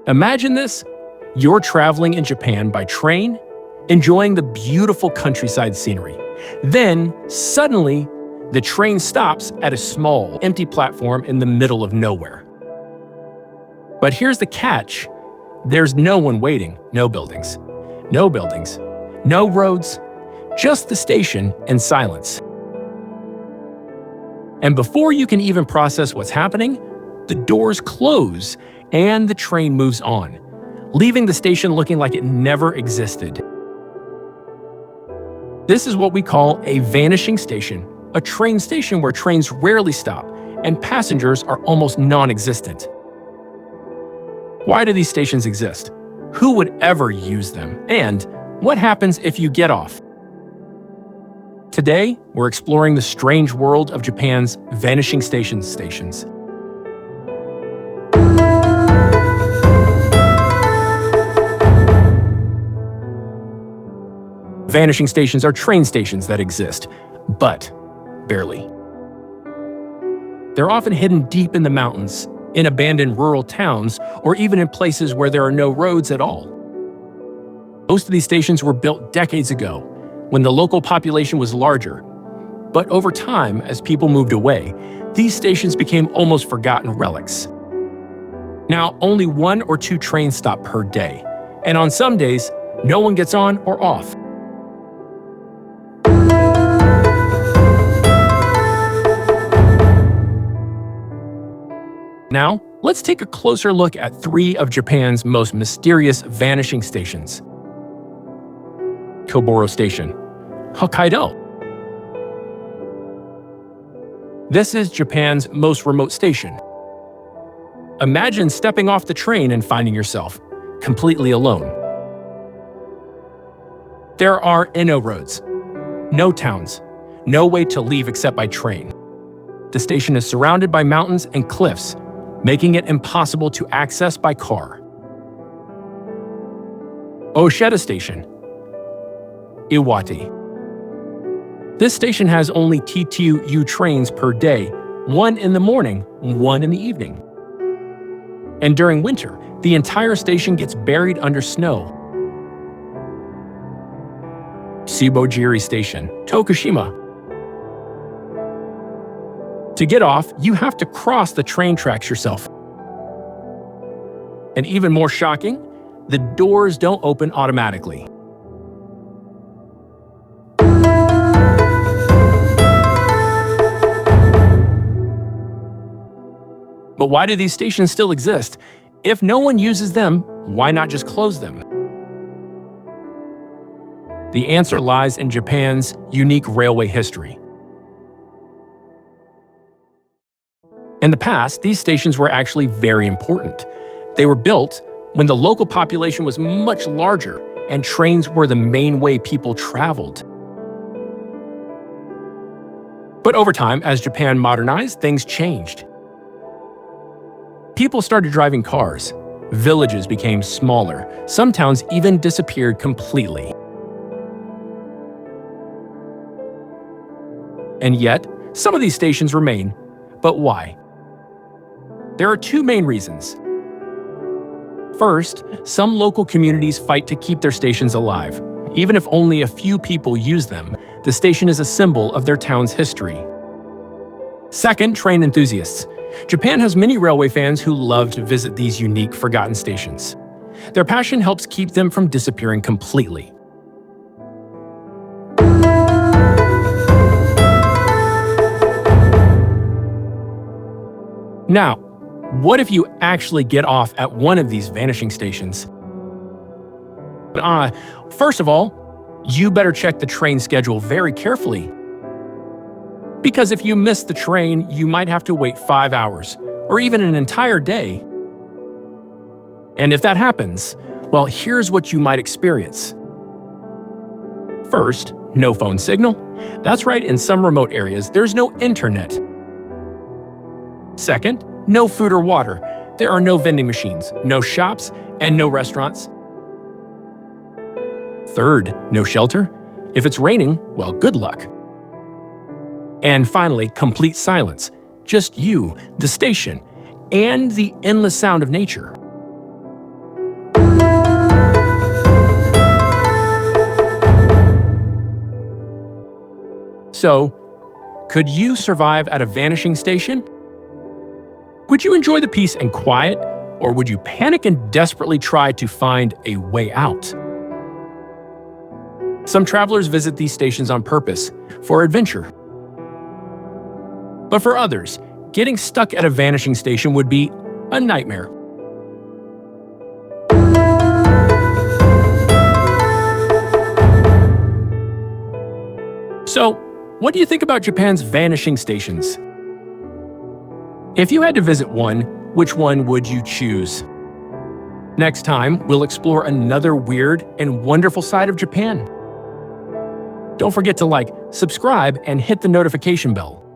Imagine this. You're traveling in Japan by train, enjoying the beautiful countryside scenery. Then, suddenly, the train stops at a small, empty platform in the middle of nowhere. But here's the catch. There's no one waiting, no buildings, no roads, just the station and silence. And before you can even process what's happening, the doors close and the train moves on, leaving the station looking like it never existed. This is what we call a vanishing station, a train station where trains rarely stop and passengers are almost non-existent. Why do these stations exist? Who would ever use them? And what happens if you get off? Today, we're exploring the strange world of Japan's vanishing stations. Vanishing stations are train stations that exist, but barely. They're often hidden deep in the mountains, in abandoned rural towns, or even in places where there are no roads at all. Most of these stations were built decades ago, when the local population was larger. But over time, as people moved away, these stations became almost forgotten relics. Now, only 1 or 2 trains stop per day, and on some days, no one gets on or off. Now, let's take a closer look at 3 of Japan's most mysterious vanishing stations. Koboro Station, Hokkaido. This is Japan's most remote station. Imagine stepping off the train and finding yourself completely alone. There are no roads, no towns, no way to leave except by train. The station is surrounded by mountains and cliffs, making it impossible to access by car. Osheta Station, Iwate. This station has only T2U trains per day, 1 in the morning, 1 in the evening. And during winter, the entire station gets buried under snow. Shibojiri Station, Tokushima. To get off, you have to cross the train tracks yourself. And even more shocking, the doors don't open automatically. But why do these stations still exist? If no one uses them, why not just close them? The answer lies in Japan's unique railway history. In the past, these stations were actually very important. They were built when the local population was much larger and trains were the main way people traveled. But over time, as Japan modernized, things changed. People started driving cars. Villages became smaller. Some towns even disappeared completely. And yet, some of these stations remain. But why? There are 2 main reasons. First, some local communities fight to keep their stations alive. Even if only a few people use them, the station is a symbol of their town's history. Second, train enthusiasts. Japan has many railway fans who love to visit these unique, forgotten stations. Their passion helps keep them from disappearing completely. Now, what if you actually get off at one of these vanishing stations? First of all, you better check the train schedule very carefully. Because if you miss the train, you might have to wait 5 hours, or even an entire day. And if that happens, well, here's what you might experience. First, no phone signal. That's right, in some remote areas, there's no internet. Second, no food or water. There are no vending machines, no shops, and no restaurants. Third, no shelter. If it's raining, well, good luck. And finally, complete silence. Just you, the station, and the endless sound of nature. So, could you survive at a vanishing station? Would you enjoy the peace and quiet, or would you panic and desperately try to find a way out? Some travelers visit these stations on purpose, for adventure. But for others, getting stuck at a vanishing station would be a nightmare. So, what do you think about Japan's vanishing stations? If you had to visit one, which one would you choose? Next time, we'll explore another weird and wonderful side of Japan. Don't forget to like, subscribe, and hit the notification bell.